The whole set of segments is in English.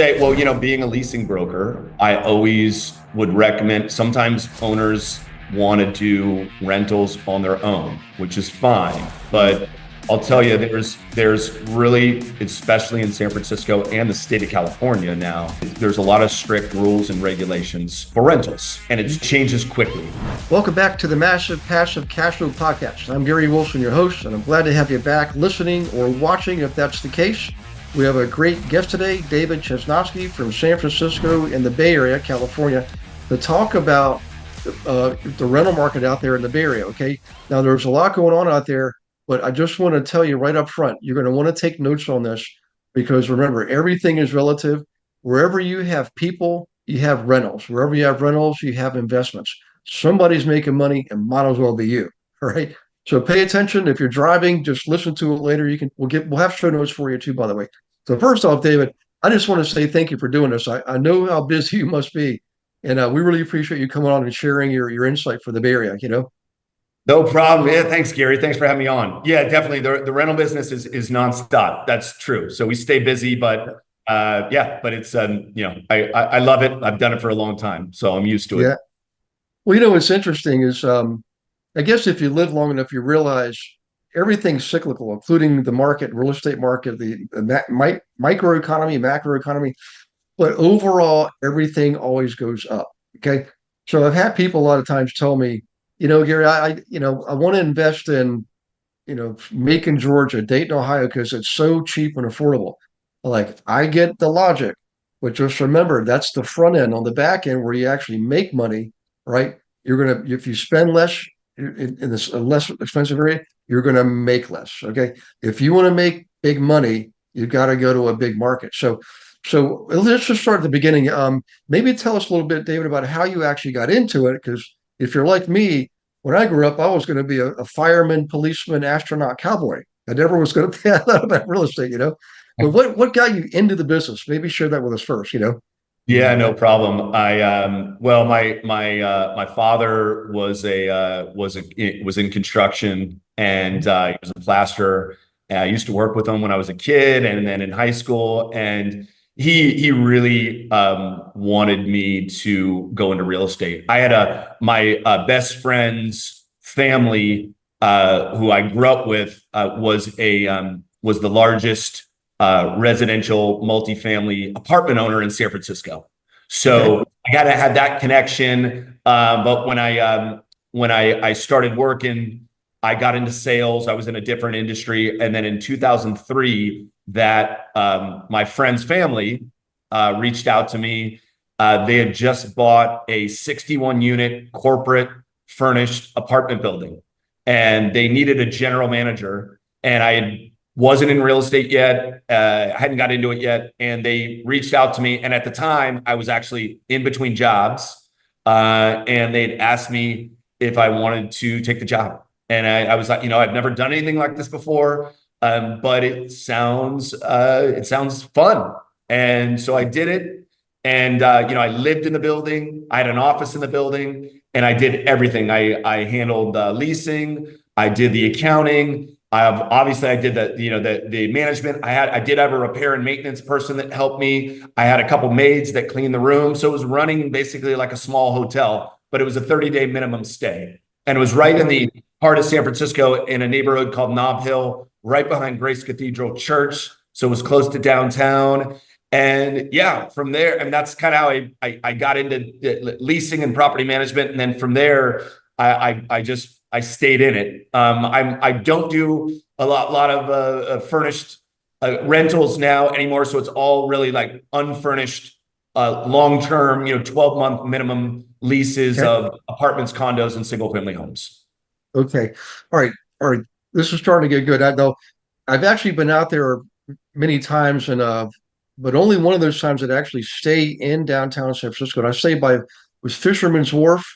Well, being a leasing broker, I always would recommend, sometimes owners want to do rentals on their own, which is fine. But I'll tell you, there's really, especially in San Francisco and the state of California now, there's a lot of strict rules and regulations for rentals, and it changes quickly. Welcome back to the Massive Passive Cash Flow Podcast. I'm Gary Wilson, your host, and I'm glad to have you back listening or watching if that's the case. We have a great guest today, David Chesnosky from San Francisco in the Bay Area, California, to talk about the rental market out there in the Bay Area. Okay, now there's a lot going on out there, but I just want to tell you right up front, you're going to want to take notes on this because remember, everything is relative. Wherever you have people, you have rentals. Wherever you have rentals, you have investments. Somebody's making money, and might as well be you. All right. So pay attention. If you're driving, just listen to it later. We'll have show notes for you too, by the way. So first off, David, I just want to say thank you for doing this. I know how busy you must be, and we really appreciate you coming on and sharing your insight for the Bay Area. No problem. Yeah, thanks, Gary. Thanks for having me on. Yeah, definitely. The rental business is nonstop. That's true. So we stay busy, but but it's I love it. I've done it for a long time, so I'm used to it. Yeah. Well, what's interesting is I guess if you live long enough, you realize everything's cyclical, including the market, real estate market, the microeconomy, macroeconomy. But overall, everything always goes up. Okay. So I've had people a lot of times tell me, Gary, I want to invest in, Macon, Georgia, Dayton, Ohio, because it's so cheap and affordable. Like, I get the logic, but just remember, that's the front end. On the back end, where you actually make money, right? If you spend less in this less expensive area, you're going to make less. Okay. If you want to make big money, you've got to go to a big market. So let's just start at the beginning. Maybe tell us a little bit, David, about how you actually got into it. Because if you're like me, when I grew up, I was going to be a fireman, policeman, astronaut, cowboy. I never was going to think about real estate, But what got you into the business? Maybe share that with us first. Yeah, no problem. My father was in construction, and he was a plasterer. I used to work with him when I was a kid, and then in high school, and he really wanted me to go into real estate. I had my best friend's family, who I grew up with, was the largest residential multifamily apartment owner in San Francisco. So I got to have that connection. But when I started working, I got into sales. I was in a different industry. And then in 2003, my friend's family reached out to me. They had just bought a 61 unit corporate furnished apartment building, and they needed a general manager. And I wasn't in real estate yet. I hadn't got into it yet. And they reached out to me. And at the time, I was actually in between jobs. And they'd asked me if I wanted to take the job. And I was like, I've never done anything like this before, but it sounds fun. And so I did it. And, I lived in the building. I had an office in the building, and I did everything. I handled leasing. I did the accounting. Obviously, I did the management. I did have a repair and maintenance person that helped me. I had a couple maids that cleaned the room. So it was running basically like a small hotel, but it was a 30-day minimum stay. And it was right in the heart of San Francisco in a neighborhood called Nob Hill, right behind Grace Cathedral Church. So it was close to downtown. And yeah, from there, that's kind of how I got into leasing and property management. And then from there, I stayed in it. I don't do a lot of furnished rentals now anymore. So it's all really like unfurnished, long-term, 12-month minimum leases of apartments, condos, and single-family homes. Okay. All right. This is starting to get good. I know I've actually been out there many times, but only one of those times that actually stay in downtown San Francisco. And I say was Fisherman's Wharf,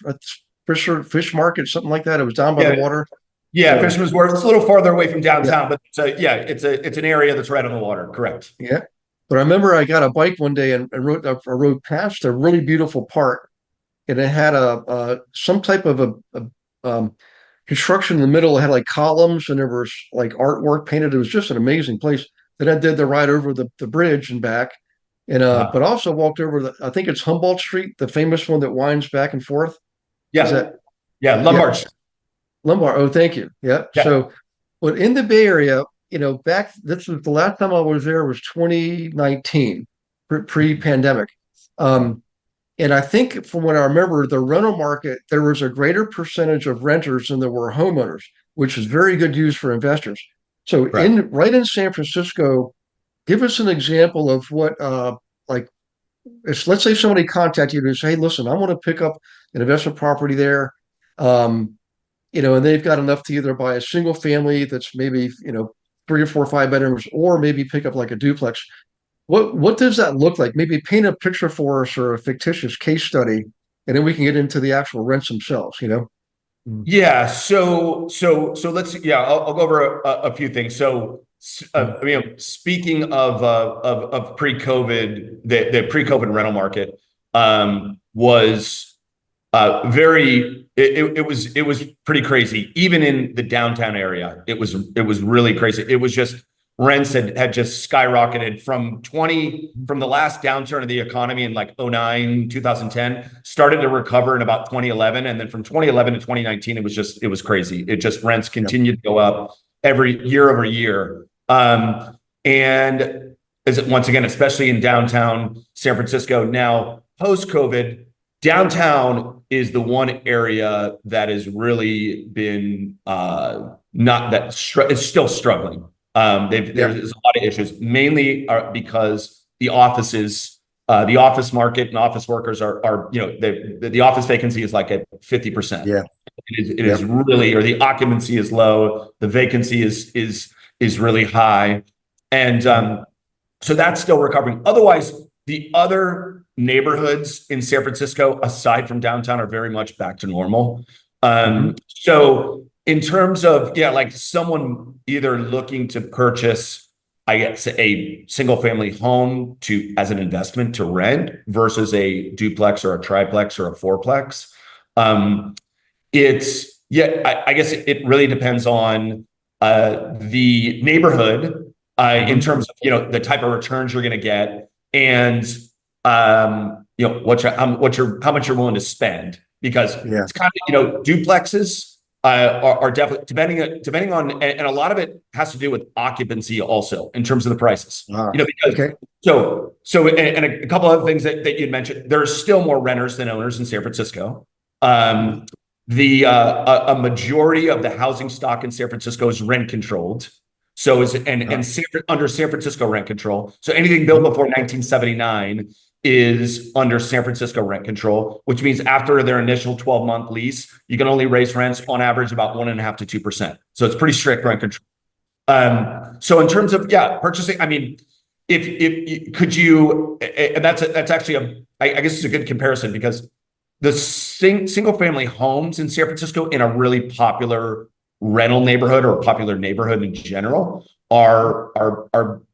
fish market, something like that. It was down by the water. Yeah, Fisherman's Wharf. It's a little farther away from downtown, but it's an area that's right on the water. Correct. Yeah. But I remember I got a bike one day and rode past a really beautiful park, and it had some type of a construction in the middle. It had like columns, and there was like artwork painted. It was just an amazing place. Then I did the ride over the bridge and back, And Uh, but also walked over I think it's Humboldt Street, the famous one that winds back and forth. Is yeah, that yeah, yeah, Lombard. Lombard? Oh, thank you. Yeah. Yeah. So, but in the Bay Area, back this was the last time I was there was 2019, pre-pandemic. Um, and I think from what I remember, the rental market, there was a greater percentage of renters than there were homeowners, which is very good news for investors. So Correct. in San Francisco, give us an example of what like let's say somebody contacted you and say, hey, listen, I want to pick up an investment property there. Um, and they've got enough to either buy a single family that's maybe, 3 or 4 or 5 bedrooms, or maybe pick up like a duplex. What does that look like? Maybe paint a picture for us or a fictitious case study, and then we can get into the actual rents themselves. Mm. Yeah. So let's, yeah, I'll go over a few things. So, Mm. speaking of pre-COVID, the pre-COVID rental market, was it was pretty crazy. Even in the downtown area, it was really crazy. It was just rents had just skyrocketed from the last downturn of the economy in like '09, 2010, started to recover in about 2011. And then from 2011 to 2019, it was crazy. It just rents Yep. continued to go up every year over year. And as once again, especially in downtown San Francisco, now post-COVID, downtown is the one area that has really been not that it's still struggling. Yeah. There's a lot of issues, mainly because the office market and office workers are the office vacancy is like at 50%. Yeah. It is Yep. really, or the occupancy is low, the vacancy is really high, and Mhm. so that's still recovering. Otherwise, the other neighborhoods in San Francisco, aside from downtown, are very much back to normal. Mhm. So in terms of, yeah, like someone either looking to purchase, I guess, a single family home as an investment to rent versus a duplex or a triplex or a fourplex. Um, I guess it really depends on the neighborhood, in Mhm. terms of the type of returns you're going to get, and how much you're willing to spend, because Yeah. it's kind of, duplexes are definitely, depending on, and a lot of it has to do with occupancy also in terms of the prices, Ah, because okay. and a couple other things that you'd mentioned. There are still more renters than owners in San Francisco. Mhm. um a majority of the housing stock in San Francisco is rent controlled. So is Ah, under San Francisco rent control. So anything built mhm. before 1979 is under San Francisco rent control, which means after their initial 12-month lease, you can only raise rents on average about 1.5% to 2%. So it's pretty strict rent control. So in terms of, yeah, purchasing, I mean, if could you, and that's actually I guess it's a good comparison, because the single family homes in San Francisco, in a really popular rental neighborhood or a popular neighborhood in general, are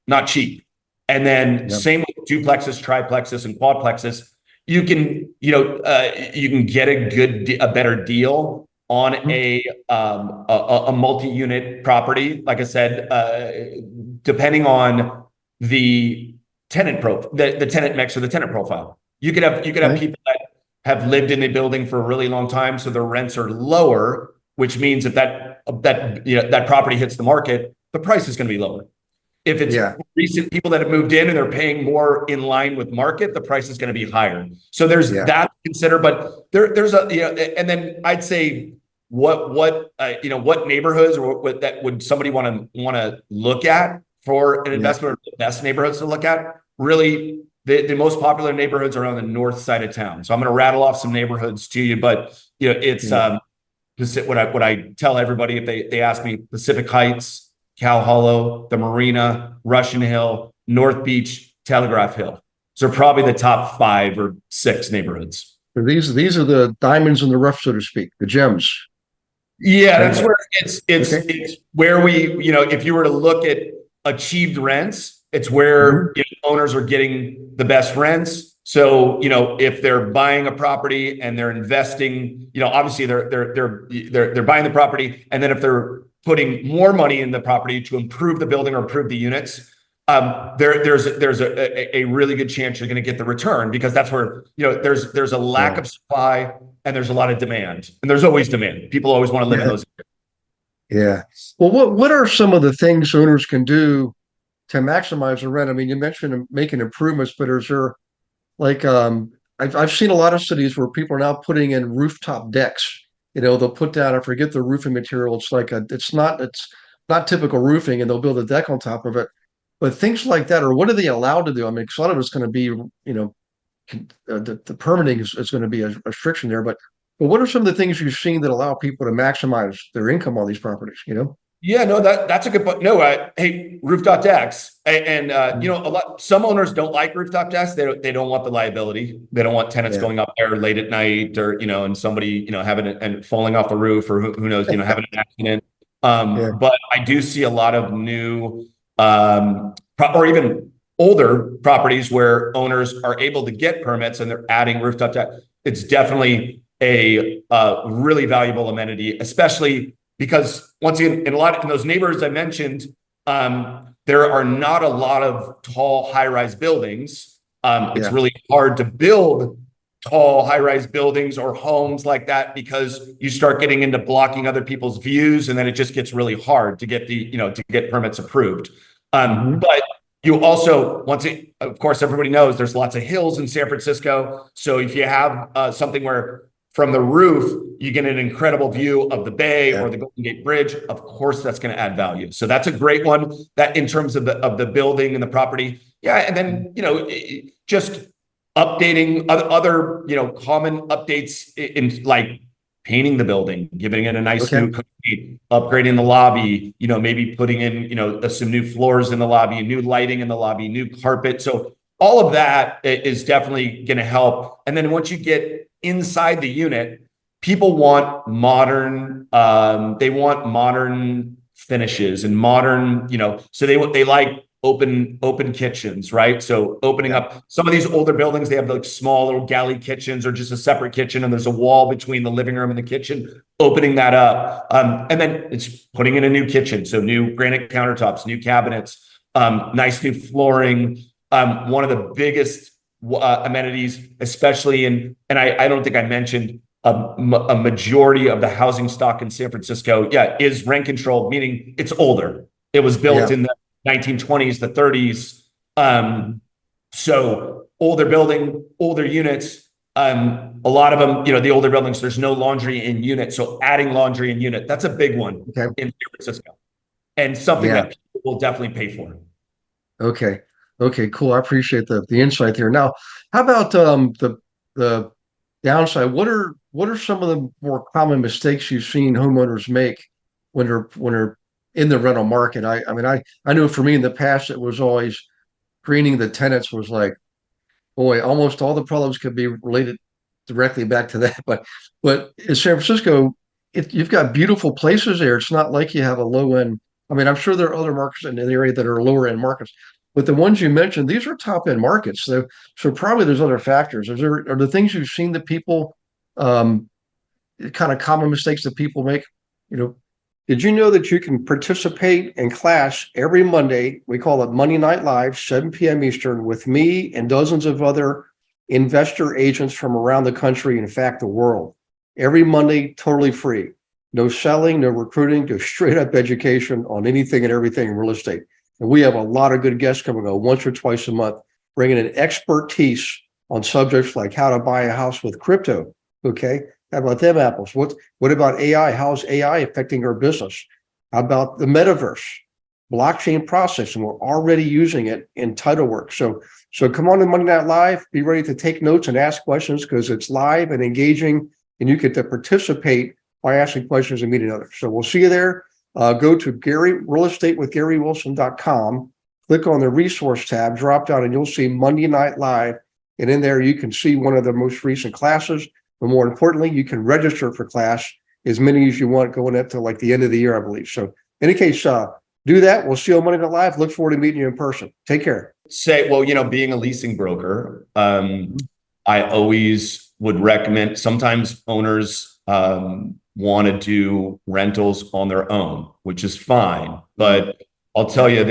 not cheap. And then Yeah. same with duplexes, triplexes, and quadplexes. You can get a better deal on Mhm. a multi-unit property. Like I said, depending on the the tenant mix or the tenant profile. You could have Okay. people that have lived in a building for a really long time, so their rents are lower, which means if that property hits the market, the price is going to be lower. If it's Yeah. recent people that have moved in and they're paying more in line with market, the price is going to be higher. So there's Yeah. that to consider, but there's and then I'd say what neighborhoods, or what that would somebody want to look at for an Yeah. investment, or the best neighborhoods to look at. Really, the most popular neighborhoods are on the north side of town. So I'm going to rattle off some neighborhoods to you, but it's Yeah. what I tell everybody if they ask me: Pacific Heights, Cow Hollow, the Marina, Russian Hill, North Beach, Telegraph Hill. So probably the top 5 or 6 neighborhoods. So these are the diamonds in the rough, so to speak, the gems. Yeah, that's Okay. where it's Okay. it's where if you were to look at achieved rents, it's Mhm. where owners are getting the best rents. So, if they're buying a property and they're investing, obviously they're buying the property, and then if they're putting more money in the property to improve the building or improve the units, there's a really good chance you're going to get the return, because that's where, there's a lack Yeah. of supply and there's a lot of demand, and there's always demand. People always want to live in Yeah. those. Yeah. Well, what are some of the things owners can do to maximize the rent? I mean, you mentioned making improvements, but is there like I've seen a lot of cities where people are now putting in rooftop decks. They'll put down, I forget the roofing material. It's not typical roofing, and they'll build a deck on top of it. But things like that, or what are they allowed to do? I mean, 'cause a lot of it's going to be, the permitting is going to be a restriction there. But what are some of the things you've seen that allow people to maximize their income on these properties? Yeah, no, that's a good point. No, hey, rooftop decks, and Mhm. some owners don't like rooftop decks. They don't want the liability. They don't want tenants Yeah. going up there late at night, or and somebody having it and falling off the roof, or who knows, having an accident. Yeah. But I do see a lot of new, or even older properties where owners are able to get permits and they're adding rooftop deck. It's definitely a really valuable amenity, especially because, once again, in those neighborhoods I mentioned, there are not a lot of tall high-rise buildings. It's Yeah. really hard to build tall high-rise buildings or homes like that, because you start getting into blocking other people's views, and then it just gets really hard to get to get permits approved. Hmm. But you also, of course, everybody knows there's lots of hills in San Francisco. So if you have something where from the roof you get an incredible view of the bay Yeah. or the Golden Gate Bridge, of course that's going to add value. So that's a great one, that in terms of the building and the property. Yeah, and then just updating other common updates in like painting the building, giving it a nice Okay. new coat, upgrading the lobby, maybe putting in some new floors in the lobby, new lighting in the lobby, new carpet. So all of that is definitely going to help. And then once you get inside the unit, people want modern, they want modern finishes and modern, so they like open kitchens, right? So opening Yeah. up some of these older buildings, they have like small little galley kitchens or just a separate kitchen, and there's a wall between the living room and the kitchen. Opening that up, and then it's putting in a new kitchen, so new granite countertops, new cabinets, nice new flooring. One of the biggest amenities, especially and I don't think I mentioned, a majority of the housing stock in San Francisco, yeah, is rent controlled, meaning it's older. It was built Yeah. in the 1920s, the 30s. Mhm. So older building, older units. A lot of them, the older buildings, there's no laundry in unit. So adding laundry in unit, that's a big one Okay. in San Francisco, and something Yeah. that people will definitely pay for. Okay. Okay, cool. I appreciate the insight there. Now, how about the downside? What are some of the more common mistakes you've seen homeowners make when they're in the rental market? I mean, I know for me in the past it was always screening the tenants was like, boy, almost all the problems could be related directly back to that. But in San Francisco, you've got beautiful places there. It's not like you have a low end. I mean, I'm sure there are other markets in the area that are lower end markets, but the ones you mentioned, these are top end markets. So probably there's other factors. Are the things you've seen that people um, kind of common mistakes that people make? You know, did you know that you can participate in class every Monday? We call it Monday Night Live, 7 p.m. Eastern, with me and dozens of other investor agents from around the country, in fact, the world. Every Monday, totally free. No selling, no recruiting, just straight up education on anything and everything in real estate. And we have a lot of good guests coming on once or twice a month, bringing in expertise on subjects like how to buy a house with crypto. Okay. How about them apples? What about AI? How's AI affecting our business? How about the metaverse, blockchain processing? We're already using it in title work. So come on to Monday Night Live. Be ready to take notes and ask questions because it's live and engaging, and you get to participate by asking questions and meeting others. So we'll see you there. Go to GaryRealEstateWithGaryWilson.com. Click on the resource tab, drop down, and you'll see Monday Night Live. And in there, you can see one of the most recent classes. But more importantly, you can register for class as many as you want going up to like the end of the year, I believe. So in any case, do that. We'll see you on Monday Night Live. Look forward to meeting you in person. Take care. Well, being a leasing broker, I always would recommend, sometimes owners want to do rentals on their own, which is fine. But I'll tell you,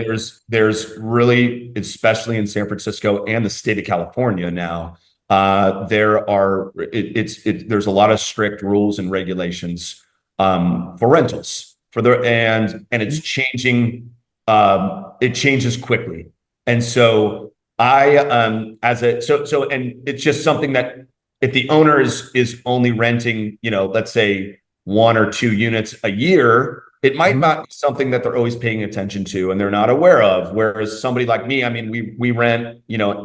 there's really, especially in San Francisco and the state of California now, there's a lot of strict rules and regulations for rentals and it's changing. It changes quickly, and so I as a so and it's just something that if the owner is only renting, let's say 1 or 2 units a year, it might Mhm. not be something that they're always paying attention to and they're not aware of. Whereas somebody like me, I mean, we rent,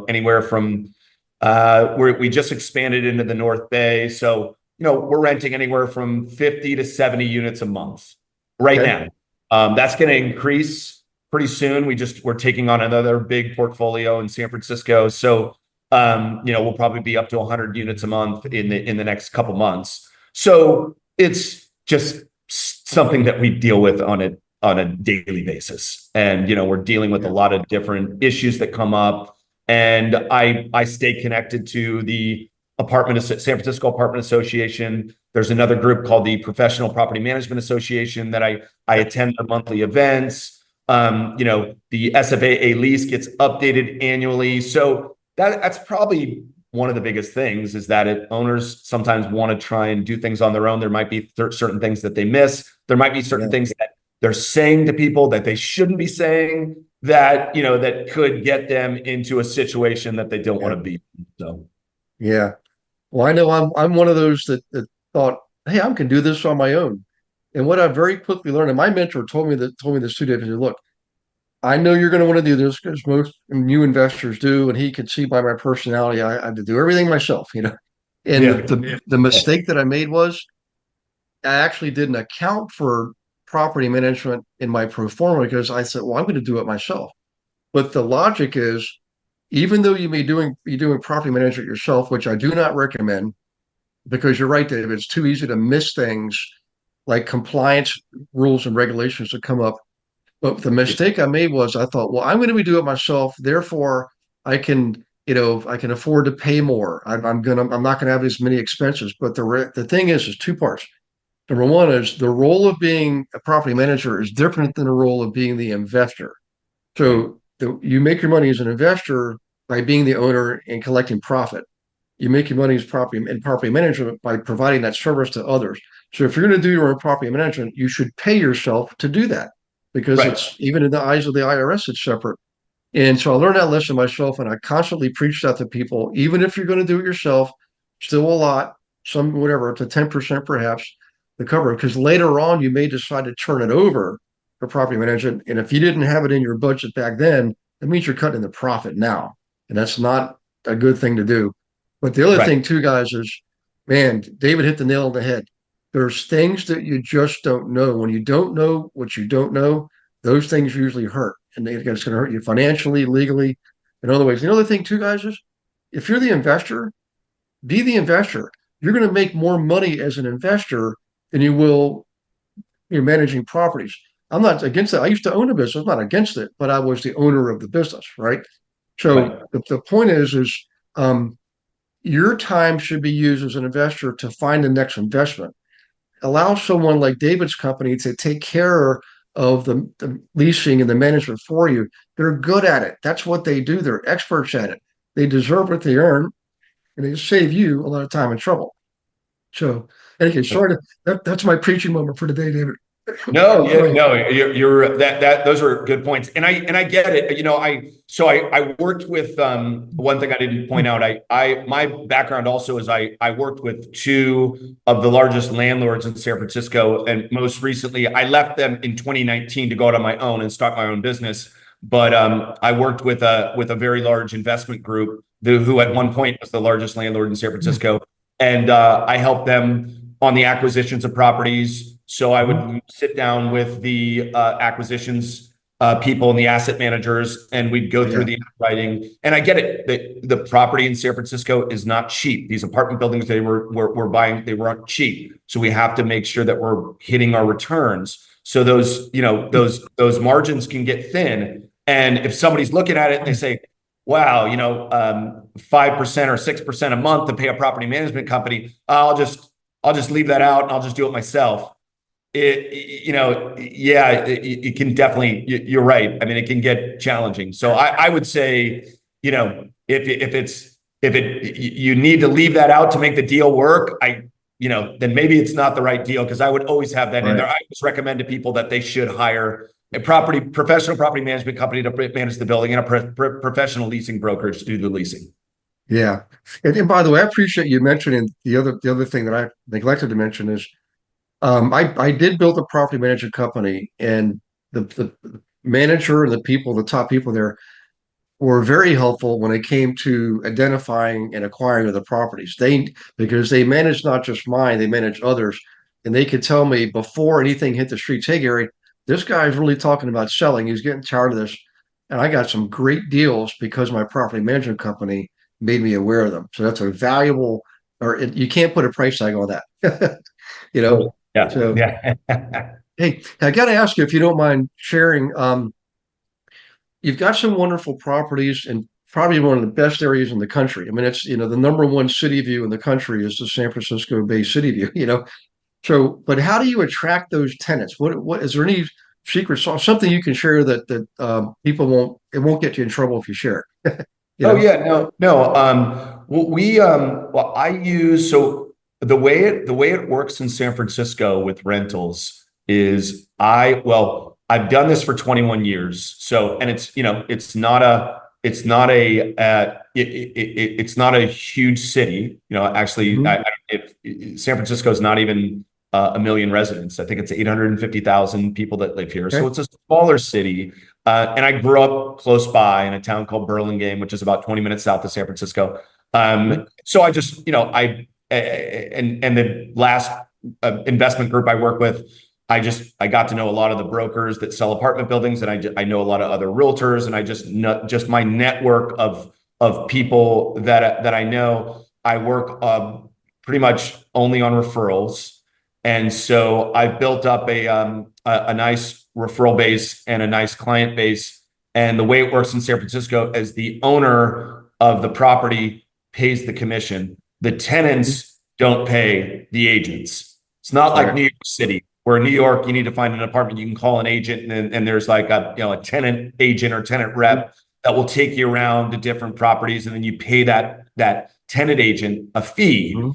anywhere from we just expanded into the North Bay. So, we're renting anywhere from 50 to 70 units a month right Okay. now. That's going to increase pretty soon. We're taking on another big portfolio in San Francisco. So, we'll probably be up to 100 units a month in the next couple months. So it's just something that we deal with on a daily basis. And, we're dealing with a Yeah. lot of different issues that come up. And I stay connected to the San Francisco Apartment Association. There's another group called the Professional Property Management Association that I Yeah. attend their monthly events. The SFAA lease gets updated annually. So that's probably one of the biggest things is that owners sometimes want to try and do things on their own. There might be certain things that they miss. There might be certain Yeah. things that they're saying to people that they shouldn't be saying that could get them into a situation that they don't want Yeah. to be in. So Yeah. Well, I know I'm one of those that thought, hey, I can do this on my own. And what I very quickly learned, and my mentor told me this 2 days ago, look, I know you're going to want to do this because most new investors do, and he could see by my personality, I had to do everything myself. And yeah, the mistake that I made was I actually didn't account for property management in my pro forma because I said, well, I'm going to do it myself. But the logic is, even though you may be doing property management yourself, which I do not recommend, because you're right, David, it's too easy to miss things like compliance rules and regulations that come up. But the mistake I made was I thought, well, I'm going to do it myself. Therefore, I can afford to pay more. I'm not going to have as many expenses. But the thing is 2 parts. Number one is the role of being a property manager is different than the role of being the investor. right, So you make your money as an investor by being the owner and collecting profit. You make your money as property management by providing that service to others. So if you're going to do your own property management, you should pay yourself to do that because right, it's even in the eyes of the IRS, it's separate. And so I learned that lesson myself, and I constantly preach that to people. Even if you're going to do it yourself, still a lot, some whatever, to 10% perhaps, to cover it. Because later on, you may decide to turn it over for property management. And if you didn't have it in your budget back then, that means you're cutting the profit now. And that's not a good thing to do. But the other right, thing, too, guys, is man, David hit the nail on the head. There's things that you just don't know. When you don't know what you don't know, those things usually hurt, and it's going to hurt you financially, legally, in other ways. The other thing, too, guys, is if you're the investor, be the investor. You're going to make more money as an investor than you will you're managing properties. I'm not against that. I used to own a business, I'm not against it, but I was the owner of the business, right? right, So the point is um, your time should be used as an investor to find the next investment. Allow someone like David's company to take care of the leasing and the management for you. They're good at it. That's what they do. They're experts at it. They deserve what they earn, and they save you a lot of time and trouble. So, anyway, sorry that's my preaching moment for today, David. No, yeah, So, no, you're those are good points. And I get it. I worked with one thing I didn't point out. I my background also is I worked with two of the largest landlords in San Francisco. And most recently I left them in 2019 to go out on my own and start my own business. But I worked with a very large investment group who at one point was the largest landlord in San Francisco. And I helped them on the acquisitions of properties. So I would sit down with the acquisitions people and the asset managers, and we'd go through yeah, the underwriting. And I get it. The property in San Francisco is not cheap. These apartment buildings we're buying, they weren't cheap. So we have to make sure that we're hitting our returns. So those margins can get thin. And if somebody's looking at it and they say, wow, 5% or 6% a month to pay a property management company, I'll just leave that out and I'll just do it myself. it can definitely, you're right. I mean, it can get challenging. So I would say, if you need to leave that out to make the deal work, then maybe it's not the right deal, because I would always have that in there. Right. I always recommend to people that they should hire a professional property management company to manage the building, and a professional leasing brokers to do the leasing. Yeah. And by the way, I appreciate you mentioning the other thing that I neglected to mention is I did build a property management company, and the manager and the top people there were very helpful when it came to identifying and acquiring other properties. Because they manage not just mine, they manage others, and they could tell me before anything hit the streets, hey Gary, this guy's really talking about selling. He's getting tired of this, and I got some great deals because my property management company made me aware of them. So that's a valuable, you can't put a price tag on that, you know. Yeah, So yeah. hey, I got to ask you if you don't mind sharing. You've got some wonderful properties and probably one of the best areas in the country. I mean, it's, the number one city view in the country is the San Francisco Bay City view, So, but how do you attract those tenants? What is there any secret sauce, something you can share that people it won't get you in trouble if you share it, you Oh know? yeah, no, no. Well, I use, so the way it works in San Francisco with rentals is, I've done this for 21 years. So, and it's not a huge city. Actually, Mhm. if San Francisco is not even a million residents. I think it's 850,000 people that live here. So Okay. it's a smaller city. And I grew up close by in a town called Burlingame, which is about 20 minutes south of San Francisco. Mhm. So I just, and the last investment group I work with, I got to know a lot of the brokers that sell apartment buildings, and I know a lot of other realtors, and I just my network of people that I know. I work pretty much only on referrals, and so I've built up a nice referral base and a nice client base. And the way it works in San Francisco is the owner of the property pays the commission. The Mhm. tenants don't pay the agents. It's not like Right. New York City, where in New York you need to find an apartment, you can call an agent, and there's like a tenant agent or tenant Mhm. rep that will take you around to different properties, and then you pay that tenant agent a fee. Mhm.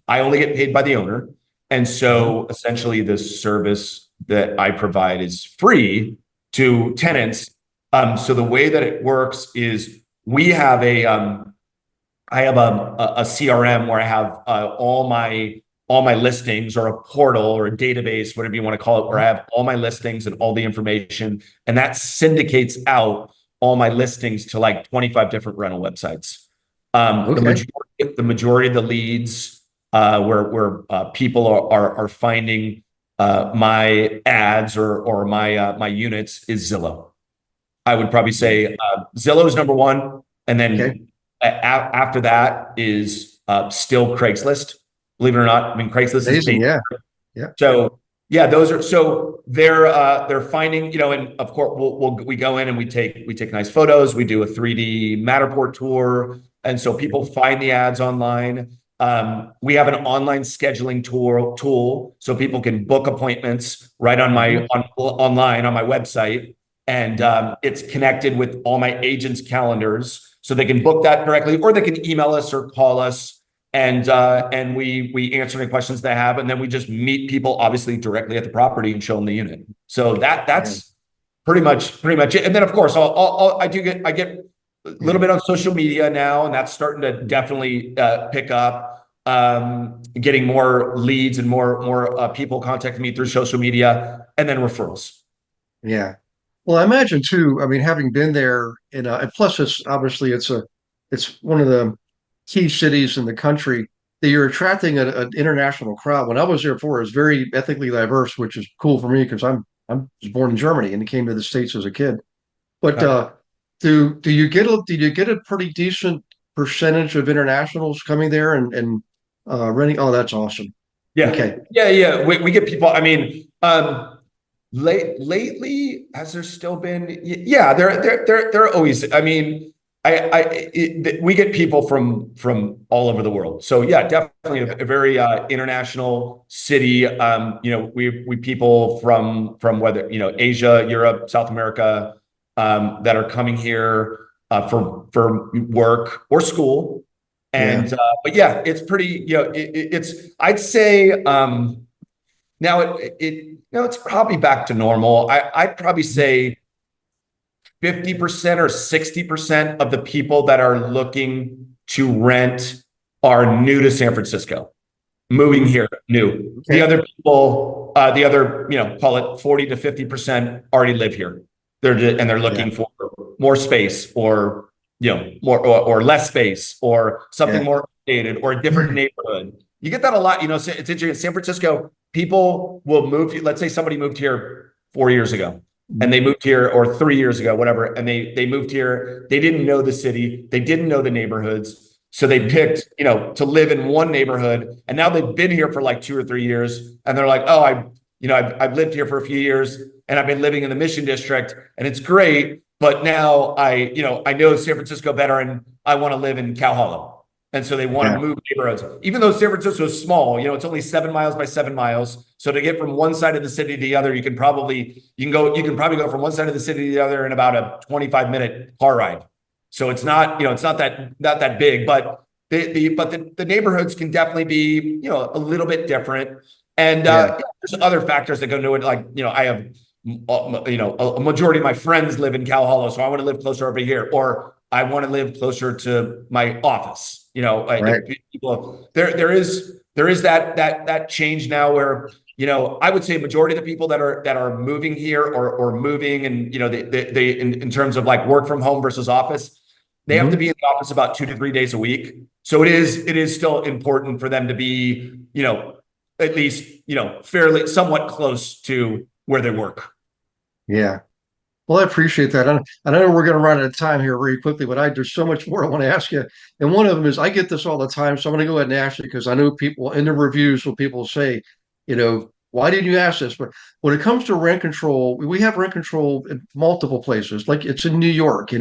I only get paid by the owner. And Mhm. so essentially the service that I provide is free to tenants. So the way that it works is, we have I have a CRM where I have all my listings, or a portal or a database, whatever you want to call it, where I Mhm. have all my listings and all the information, and that syndicates out all my listings to like 25 different rental websites. The Okay. majority of the leads, where people are finding my ads, or my units, is Zillow. I would probably say Zillow is number one, and Okay. then after that is still Craigslist. Believe it or not, I mean, Craigslist is Amazing. paid. Yeah. Yeah. So yeah, they're finding, and of course we go in and we take nice photos. We do a 3D Matterport tour, and so people find the ads online. We have an online scheduling tool, so people can book appointments right on Mhm. online on my website, and it's connected with all my agents' calendars, so they can book that directly, or they can email us or call us, and we answer any questions they have, and then we just meet people obviously directly at the property and show them the unit. So Yeah. that's pretty much it. And then of course I get a little Yeah. bit on social media now, and that's starting to definitely pick up. Getting more leads and more people contacting me through social media, and then referrals. Yeah. Well, I imagine too. I mean, having been there, and plus, it's one of the key cities in the country that you're attracting an international crowd. When I was there before, it was very ethnically diverse, which is cool for me because I was born in Germany and came to the States as a kid. But Okay. do you get a pretty decent percentage of internationals coming there and renting? Oh, that's awesome. Yeah, Okay. yeah, yeah. We get people. I mean, lately, has there still been? Yeah, there always. I mean, we get people from all over the world. So yeah, definitely a very international city. We people from whether Asia, Europe, South America, that are coming here for work or school. Yeah. And but yeah, it's pretty. It's I'd say now it's probably back to normal. I'd probably say 50% or 60% of the people that are looking to rent are new to San Francisco, moving here, new. The Okay. other people, call it 40 to 50% already live here. They're Yeah. looking for more space or, more or less space or something Yeah. more updated or a different neighborhood. You get that a lot. It's interesting. San Francisco, people will move. Let's say somebody moved here 4 years ago and they moved here or 3 years ago, whatever. And they moved here. They didn't know the city. They didn't know the neighborhoods. So they picked, to live in one neighborhood. And now they've been here for like 2 or 3 years. And they're like, oh, I've lived here for a few years and I've been living in the Mission District and it's great. But now I know San Francisco better and I want to live in Cow Hollow. And so they want to Yeah. move neighborhoods, even though San Francisco is small. It's only 7 miles by 7 miles. So to get from one side of the city to the other, you can probably go from one side of the city to the other in about a 25-minute car ride. So it's not that big, but the neighborhoods can definitely be a little bit different. And Yeah. there's other factors that go into it. Like I have a majority of my friends live in Cal Hollow, so I want to live closer over here, or I want to live closer to my office. Right. People there is that change now where I would say a majority of the people that are moving here or moving and they in terms of like work from home versus office, they have to Mhm. be in the office about 2 to 3 days a week. So it is still important for them to be at least fairly somewhat close to where they work. Yeah. Well, I appreciate that. I know we're going to run out of time here very quickly, but there's so much more I want to ask you. And one of them is I get this all the time, so I'm going to go ahead and ask you because I know people in the reviews will people say, why didn't you ask this? But when it comes to rent control, we have rent control in multiple places. Like it's in New York,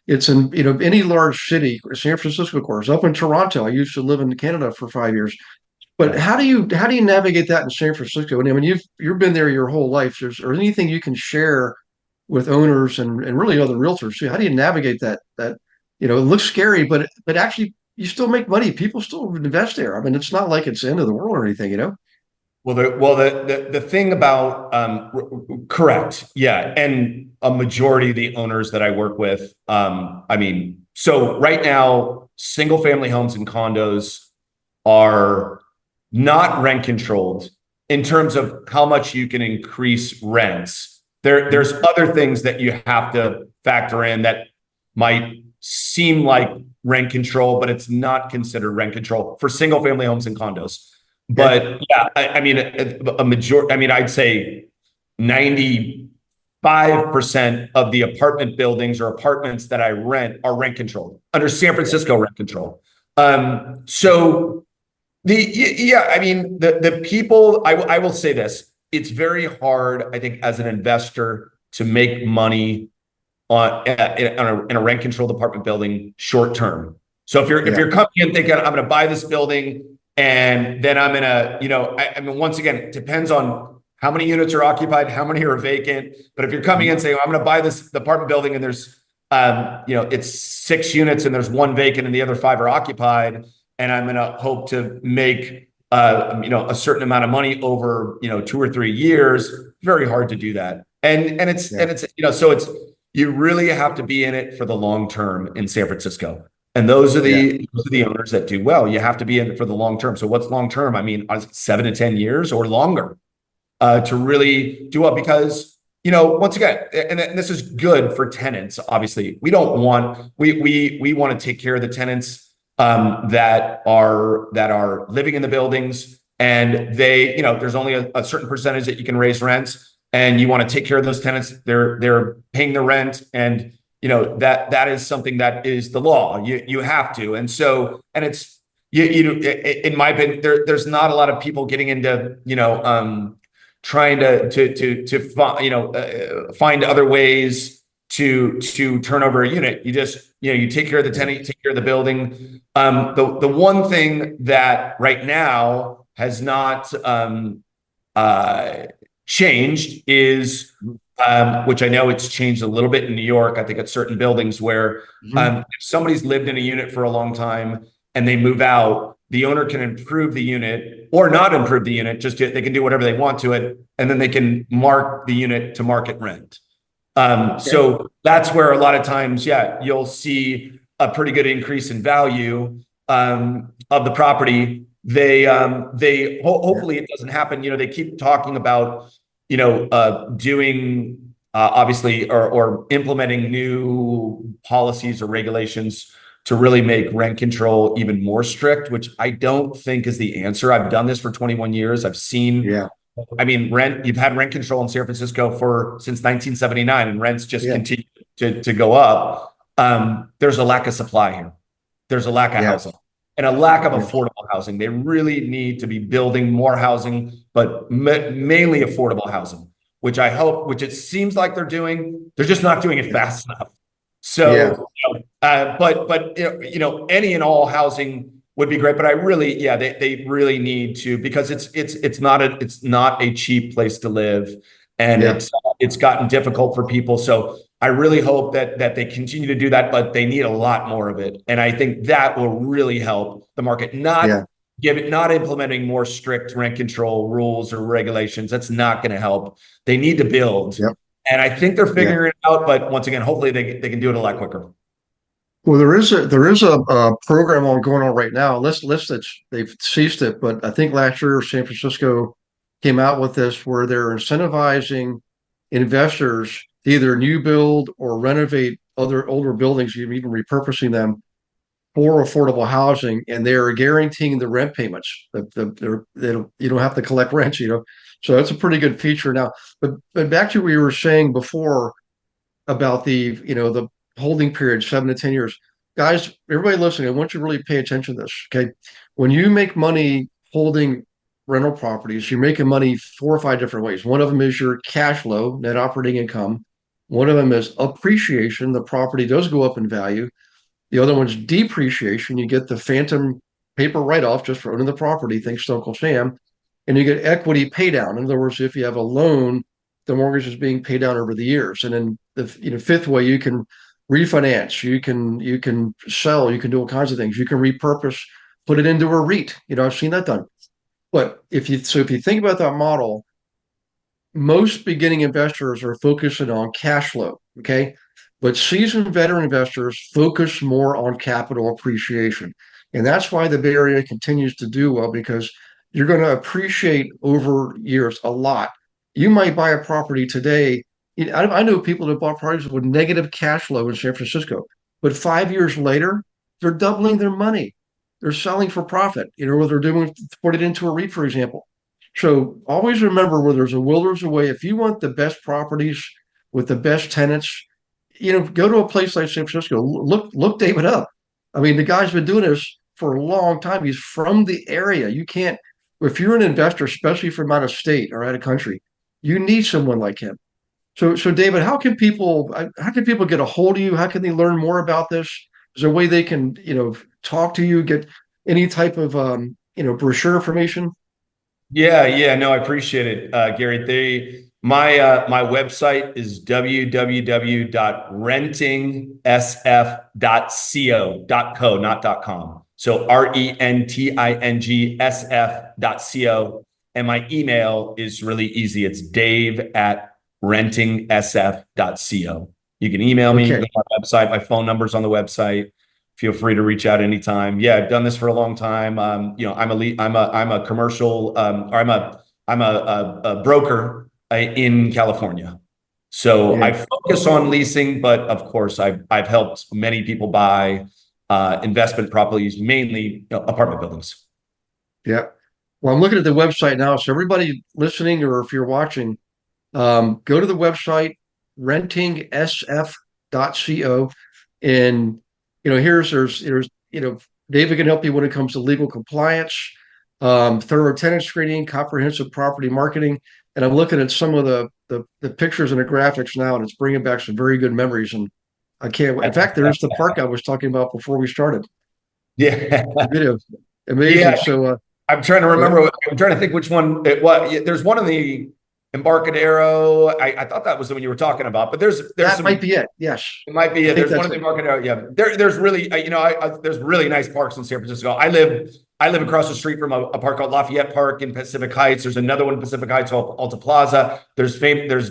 it's in any large city, San Francisco, of course, up in Toronto. I used to live in Canada for 5 years. But how do you navigate that in San Francisco? And I mean, you've been there your whole life. Or anything you can share with owners and really other realtors too? How do you navigate that it looks scary, but actually you still make money. People still invest there. I mean, it's not like it's the end of the world or anything. The thing about correct, yeah, and a majority of the owners that I work with, so right now, single family homes and condos are not rent controlled in terms of how much you can increase rents. There's other things that you have to factor in that might seem like rent control, but it's not considered rent control for single family homes and condos. Okay. But yeah, a majority, I'd say 95% of the apartment buildings or apartments that I rent are rent controlled under San Francisco rent control. So the people, I will say this, it's very hard, I think, as an investor to make money in a rent controlled apartment building short term. So if you're coming in thinking I'm going to buy this building and then I'm gonna, once again, it depends on how many units are occupied, how many are vacant. But if you're coming in saying, I'm going to buy the apartment building and there's, it's 6 units and there's one vacant and the other 5 are occupied, and I'm going to hope to make, a certain amount of money over, 2 or 3 years, very hard to do that. So you really have to be in it for the long term in San Francisco. And those are Yeah. the owners that do well. You have to be in it for the long term. So what's long term? 7 to 10 years or longer to really do well. Because once again, and this is good for tenants. Obviously, we want to take care of the tenants that are living in the buildings, and there's only a certain percentage that you can raise rents, and you want to take care of those tenants. They're paying the rent, and that is something that is the law. You have to. And so, and it's, in my opinion, there's not a lot of people getting into, trying to find other ways to turn over a unit. You just, you take care of the tenant, you take care of the building. The one thing that right now has not changed is, which I know it's changed a little bit in New York, I think at certain buildings where if somebody's lived in a unit for a long time and they move out, the owner can improve the unit or not improve the unit, they can do whatever they want to it, and then they can mark the unit to market rent. So that's where a lot of times, you'll see a pretty good increase in value of the property. Hopefully it doesn't happen. They keep talking about, doing obviously or implementing new policies or regulations to really make rent control even more strict, which I don't think is the answer. I've done this for 21 years. I've seen, you've had rent control in San Francisco since 1979, and rents just continue to go up. There's a lack of supply here. There's a lack of housing and a lack of affordable housing. They really need to be building more housing, but mainly affordable housing, which it seems like they're doing. They're just not doing it fast enough. So, but any and all housing would be great, but I really, they really need to, because it's not a cheap place to live, and it's gotten difficult for people. So I really hope that they continue to do that, but they need a lot more of it, and I think that will really help the market. Not implementing more strict rent control rules or regulations. That's not going to help. They need to build. And I think they're figuring it out, but once again, hopefully they can do it a lot quicker. Well, there is a program going on right now. They've ceased it, but I think last year San Francisco came out with this where they're incentivizing investors to either new build or renovate other older buildings, even repurposing them for affordable housing, and they're guaranteeing the rent payments. You don't have to collect rent, So that's a pretty good feature now. But back to what you were saying before about the holding period, 7 to 10 years. Guys, everybody listening, I want you to really pay attention to this. Okay. When you make money holding rental properties, you're making money 4 or 5 different ways. One of them is your cash flow, net operating income. One of them is appreciation. The property does go up in value. The other one's depreciation. You get the phantom paper write-off just for owning the property, thanks to Uncle Sam. And you get equity pay down. In other words, if you have a loan, the mortgage is being paid down over the years. And then the fifth way, you can refinance, you can sell, you can do all kinds of things. You can repurpose, put it into a REIT. I've seen that done. But if you think about that model, most beginning investors are focusing on cash flow. Okay. But seasoned veteran investors focus more on capital appreciation. And that's why the Bay Area continues to do well, because you're going to appreciate over years a lot. You might buy a property today. I know people that bought properties with negative cash flow in San Francisco, but 5 years later, they're doubling their money. They're selling for profit, what they're doing, put it into a REIT, for example. So always remember, where there's a will, there's a way. If you want the best properties with the best tenants, go to a place like San Francisco. Look David up. I mean, the guy's been doing this for a long time. He's from the area. If you're an investor, especially from out of state or out of country, you need someone like him. So David, how can people get a hold of you? How can they learn more about this? Is there a way they can, talk to you, get any type of, brochure information? No, I appreciate it, Gary. My website is www.rentingsf.co, not .com. So RENTINGSF.co. And my email is really easy. It's dave@rentingsf.co. You can email me, go to my website. My phone number's on the website. Feel free to reach out anytime. I've done this for a long time. I'm a commercial, or I'm a broker in California. So I focus on leasing, but of course I've helped many people buy investment properties, mainly apartment buildings. Yeah. Well, I'm looking at the website now. So everybody listening, or if you're watching, go to the website, rentingsf.co. And, there's David can help you when it comes to legal compliance, thorough tenant screening, comprehensive property marketing. And I'm looking at some of the the pictures and the graphics now, and it's bringing back some very good memories. And I can't wait. In fact, there's the park I was talking about before we started. Yeah. The video, amazing. Yeah. So I'm trying to yeah, remember. I'm trying to think which one it was. There's one in the Embarcadero. I thought that was the one you were talking about, but there's that some. might be it. Yes, It might be I it. think There's one that's in the it. Embarcadero. Yeah, there's really there's really nice parks in San Francisco. I live across the street from a park called Lafayette Park in Pacific Heights. There's another one in Pacific Heights called Alta Plaza. There's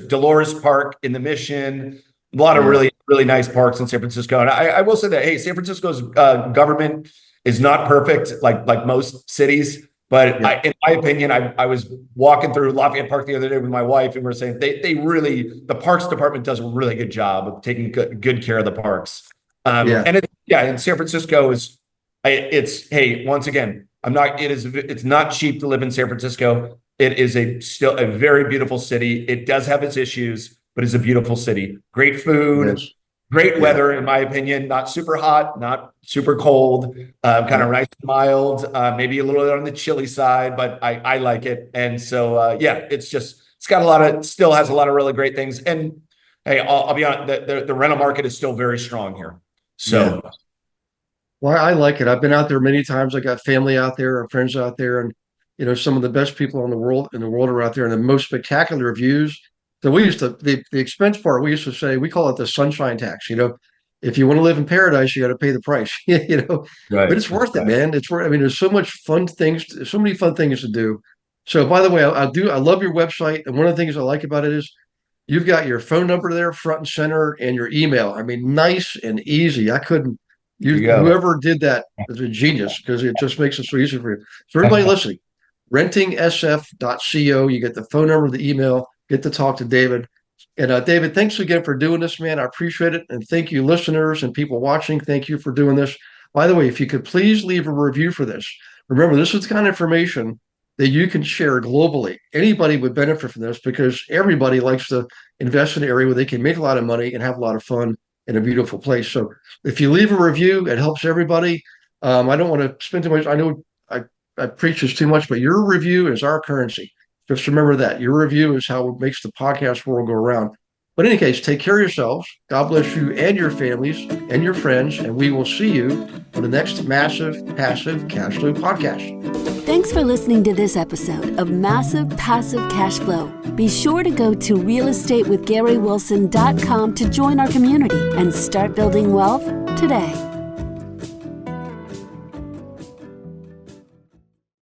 Dolores Park in the Mission. A lot of Yeah, really nice parks in San Francisco. And I will say that, hey, San Francisco's government is not perfect like most cities. But yeah, in my opinion, I was walking through Lafayette Park the other day with my wife, and we are saying the Parks Department does a really good job of taking good care of the parks. yeah, And in San Francisco it's hey, once again, it's not cheap to live in San Francisco. It is still a very beautiful city. It does have its issues, but it's a beautiful city. Great it food, is. great Yeah, weather, in my opinion. Not super hot, not super cold. Kind yeah, of nice, and mild. Maybe a little bit on the chilly side, but I like it. And so yeah, it's got still has a lot of really great things. And hey, I'll be honest, the rental market is still very strong here. yeah. So Well, I like it. I've been out there many times. I got family out there and friends out there, and some of the best people in the world are out there, and the most spectacular views. So we used to the expense part. We used to say we call it the sunshine tax. If you want to live in paradise, you got to pay the price. But right, it's worth it, man. It's worth. I mean, there's so much fun things, so many fun things to do. So, by the way, I love your website, and one of the things I like about it is you've got your phone number there front and center and your email. I mean, nice and easy. I couldn't there you go. whoever did that is a genius because it just makes it so easy for you. For everybody listening, rentingsf.co, you get the phone number, the email, get to talk to David. And David, thanks again for doing this, man. I appreciate it. And thank you, listeners and people watching. Thank you for doing this. By the way, if you could please leave a review for this. Remember, this is the kind of information that you can share globally. Anybody would benefit from this because everybody likes to invest in an area where they can make a lot of money and have a lot of fun in a beautiful place. So if you leave a review, it helps everybody. I don't want to spend too much. I know I preach this too much, but your review is our currency. Just remember that your review is how it makes the podcast world go around. But in any case, take care of yourselves. God bless you and your families and your friends. And we will see you on the next Massive Passive Cash Flow podcast. Thanks for listening to this episode of Massive Passive Cash Flow. Be sure to go to realestatewithgarywilson.com to join our community and start building wealth today.